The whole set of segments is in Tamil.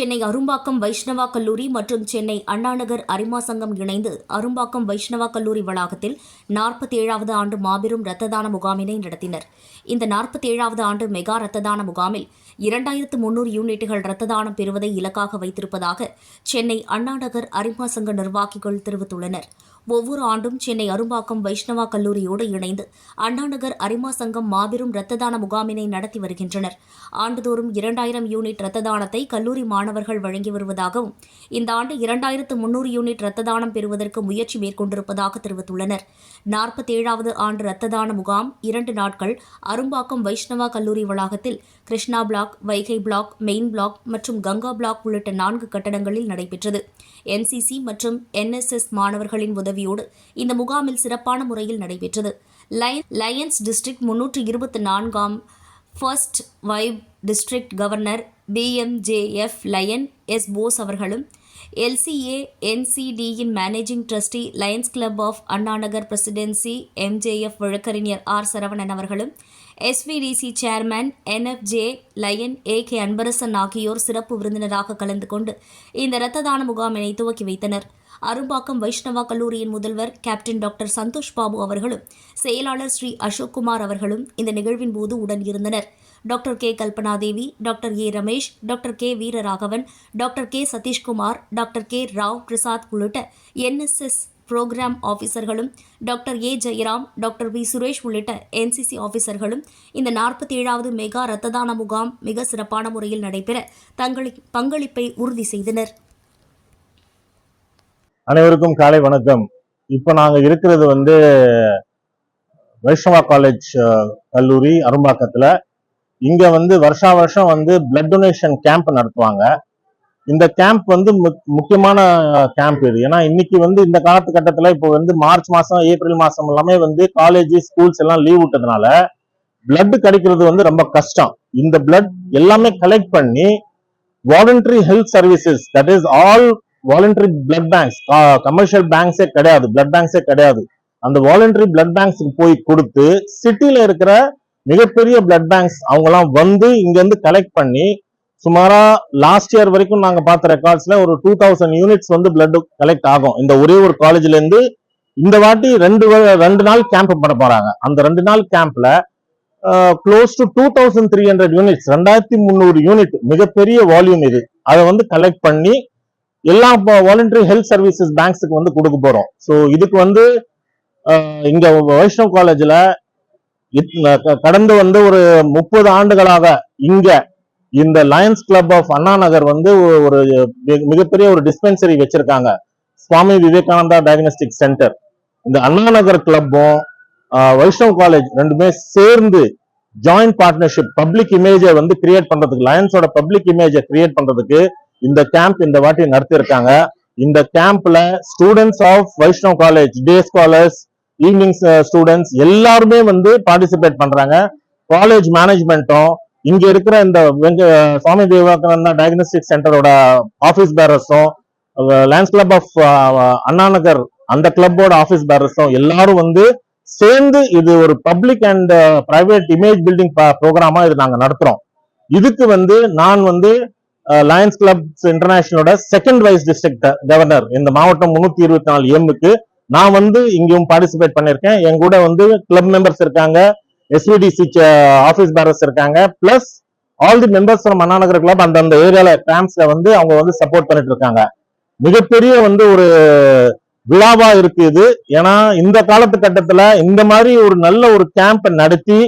சென்னை அரும்பாக்கம் வைஷ்ணவா கல்லூரி மற்றும் சென்னை அண்ணாநகர் அரிமா சங்கம் இணைந்து அரும்பாக்கம் வைஷ்ணவா கல்லூரி வளாகத்தில் 47வது ஆண்டு மாபெரும் இரத்த தான முகாமினை நடத்தினர். இந்த 47வது ஆண்டு மெகா இரத்த தான முகாமில் 2300 யூனிட்டுகள் இரத்த தானம் பெறுவதை இலக்காக வைத்திருப்பதாக சென்னை அண்ணாநகர் அரிமா சங்க நிர்வாகிகள் தெரிவித்துள்ளனர். ஒவ்வொரு ஆண்டும் சென்னை அரும்பாக்கம் வைஷ்ணவா கல்லூரியோடு இணைந்து அண்ணாநகர் அரிமா சங்கம் மாபெரும் இரத்த தான முகாமினை நடத்தி வருகின்றனர். ஆண்டுதோறும் 2000 யூனிட் இரத்த தானத்தை கல்லூரி மாணவர்கள் வழங்கி வருவதாகவும் இந்த ஆண்டு 2300 யூனிட் இரத்த தானம் பெறுவதற்கு முயற்சி மேற்கொண்டிருப்பதாக தெரிவித்துள்ளனர். 47வது ஆண்டு இரத்த தான முகாம் 2 நாட்கள் அரும்பாக்கம் வைஷ்ணவா கல்லூரி வளாகத்தில் Krishna block, Vaigai block, main block மற்றும் கங்கா பிளாக் உள்ளிட்ட 4 கட்டடங்களில் நடைபெற்றது. NCC மற்றும் NSS மாணவர்களின் உதவியோடு இந்த முகாமில் சிறப்பான முறையில் நடைபெற்றது. லயன்ஸ் டிஸ்ட்ரிக்ட் 324ஆம் first vice district governor BMJF lion S. Bose அவர்களும், LCA NCDயின் managing trustee Lions club of Annanagar presidency MJF வழக்கறிஞர் R. சரவணன் அவர்களும், SVDC chairman NFJ lion AK Anbarasan ஆகியோர் சிறப்பு விருந்தினராக கலந்து கொண்டு இந்த இரத்த தான முகாமினை துவக்கி வைத்தனர். அரும்பாக்கம் வைஷ்ணவா கல்லூரியின் முதல்வர் கேப்டன் டாக்டர் சந்தோஷ் பாபு அவர்களும் செயலாளர் ஸ்ரீ அசோக் குமார் அவர்களும் இந்த நிகழ்வின் போது உடன் இருந்தனர். Doctor K. Kalpanadevi, doctor A. Ramesh, doctor K. Veeraraghavan, doctor K. Satheeshkumar, doctor K. Rao Prasad உள்ளிட்ட NSS புரோகிராம் ஆபீசர்களும், doctor A. Jayaram, doctor V. Suresh உள்ளிட்ட NCC ஆபீசர்களும் இந்த 47வது மெகா இரத்த தான முகாம் மிக சிறப்பான முறையில் நடைபெற தங்களின் பங்களிப்பை உறுதி செய்தனர். அனைவருக்கும் காலை வணக்கம். இப்போ நாங்க இருக்கிறது வைஷ்ணவா காலேஜ் கல்லூரி அரும்பாக்கத்துல. இங்க வருஷா வருஷம் பிளட் டொனேஷன் கேம்ப் நடத்துவாங்க. இந்த கேம்ப் முக்கியமான கேம்ப் இது. ஏன்னா இன்னைக்கு இந்த காலகட்டத்துல இப்போ மார்ச் மாசம், ஏப்ரல் மாசம் எல்லாமே காலேஜ், ஸ்கூல்ஸ் எல்லாம் லீவ் விட்டதுனால பிளட் கிடைக்கிறது ரொம்ப கஷ்டம். இந்த பிளட் எல்லாமே கலெக்ட் பண்ணி voluntary health services, that is all voluntary blood banks, commercial பேங்க்ஸே கிடையாது, பிளட் பேங்க்ஸே கிடையாது. அந்த வாலண்டரி பிளட் பேங்க்ஸ்க்கு போய் கொடுத்து சிட்டில இருக்கிற மிகப்பெரிய பிளட் பேங்க்ஸ் அவங்கலாம் இங்க கலெக்ட் பண்ணி சுமாரா லாஸ்ட் இயர் வரைக்கும் நாங்க பார்த்த ரெக்கார்ட்ஸ்ல ஒரு 2000 யூனிட்ஸ் பிளட் கலெக்ட் ஆகும். இந்த ஒரே ஒரு காலேஜ்ல இருந்து இந்த வாட்டி 2 நாள் கேம்ப் பண்ண போறாங்க. அந்த 2 நாள் கேம்ப்ல க்ளோஸ் டு 2300 யூனிட்ஸ், 2300 யூனிட், மிகப்பெரிய வால்யூம் இது. அதை கலெக்ட் பண்ணி எல்லா வாலண்டரி ஹெல்த் சர்வீசஸ் பேங்க்ஸுக்கு கொடுக்க போறோம். ஸோ இதுக்கு இங்க வைஷ்ணவ் காலேஜ்ல கடந்த ஒரு 30 ஆண்டுகளாக இங்க இந்த Lions club of Anna Nagar ஒரு மிகப்பெரிய ஒரு டிஸ்பென்சரி வச்சிருக்காங்க, சுவாமி விவேகானந்தா டயக்னோஸ்டிக் சென்டர். இந்த அண்ணா நகர் கிளப்பும் வைஷ்ணவ் காலேஜ் ரெண்டுமே சேர்ந்து ஜாயிண்ட் பார்ட்னர்ஷிப் பப்ளிக் இமேஜை கிரியேட் பண்றதுக்கு, லயன்ஸோட பப்ளிக் இமேஜை கிரியேட் பண்றதுக்கு இந்த கேம்ப் இந்த வாட்டி நடத்திருக்காங்க. இந்த கேம்ப்ல students of Vaishnav college, day scholars, evening students எல்லாருமே பார்ட்டிசிபேட் பண்றாங்க. காலேஜ் மேனேஜ்மெண்ட்டும், இங்க இருக்கிற இந்த சுவாமி விவேகானந்தா டயக்னோஸ்டிக் சென்டரோட ஆபீஸ் பேரர்ஸும், லயன்ஸ் கிளப் ஆஃப் அண்ணாநகர் அந்த கிளப்போட ஆபீஸ் பேரர்ஸும் எல்லாரும் சேர்ந்து இது ஒரு public and private image building ப்ரோக்ராமா இது நாங்க நடத்துறோம். இதுக்கு நான் லயன்ஸ் கிளப்ஸ் இன்டர்நேஷனலோட செகண்ட் வைஸ் டிஸ்ட்ரிக்ட் கவர்னர், இந்த மாவட்டம் 324 எம்முக்கு நான் இங்கேயும் பார்ட்டிசிபேட் பண்ணிருக்கேன். என் கூட கிளப் மெம்பர்ஸ் இருக்காங்க, SVDC ஆபீஸ் பேரர்ஸ் இருக்காங்க, plus all the members from Annanagar club அந்த ஏரியால கேம்ப்ஸ்ல அவங்க சப்போர்ட் பண்ணிட்டு இருக்காங்க. மிகப்பெரிய ஒரு விழாவா இருக்கு இது. ஏன்னா இந்த காலத்துக்கட்டத்துல இந்த மாதிரி ஒரு நல்ல ஒரு கேம்ப் நடத்தி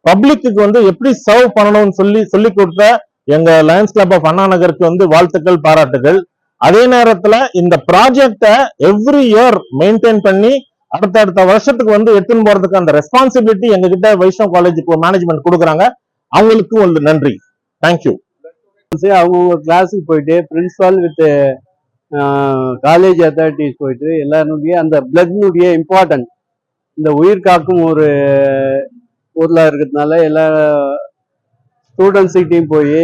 பப்ளிக்கு எப்படி சர்வ் பண்ணணும்னு சொல்லி கொடுத்த எங்க லயன்ஸ் கிளப் ஆஃப் அண்ணா நகருக்கு வாழ்த்துக்கள், பாராட்டுகள். அதே நேரத்துல இந்த ப்ராஜெக்ட எவ்ரி இயர் மெயின்டைன் பண்ணி அடுத்த வருஷத்துக்கு எடுத்துன்னு போறதுக்கு அந்த ரெஸ்பான்சிபிலிட்டி எங்க கிட்ட வைஷ்ணவ் காலேஜுக்கு மேனேஜ்மெண்ட் கொடுக்குறாங்க. அவங்களுக்கு நன்றி, தேங்க்யூ. அவங்க கிளாஸுக்கு போயிட்டு பிரின்சிபால் வித் காலேஜ் அத்தாரிட்டிஸ் போயிட்டு எல்லாருடைய அந்த பிளட்னுடைய இம்பார்ட்டன்ட், இந்த உயிர் காக்கும் ஒரு பொருளா இருக்கிறதுனால எல்லா ஸ்டூடெண்ட்ஸுக்கிட்டையும் போய்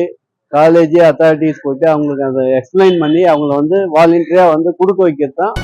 காலேஜ் அத்தாரிட்டிஸ் போயிட்டு அவங்களுக்கு அதை எக்ஸ்பிளைன் பண்ணி அவங்கள வாலண்டியரா கொடுக்க வைக்கிறது தான்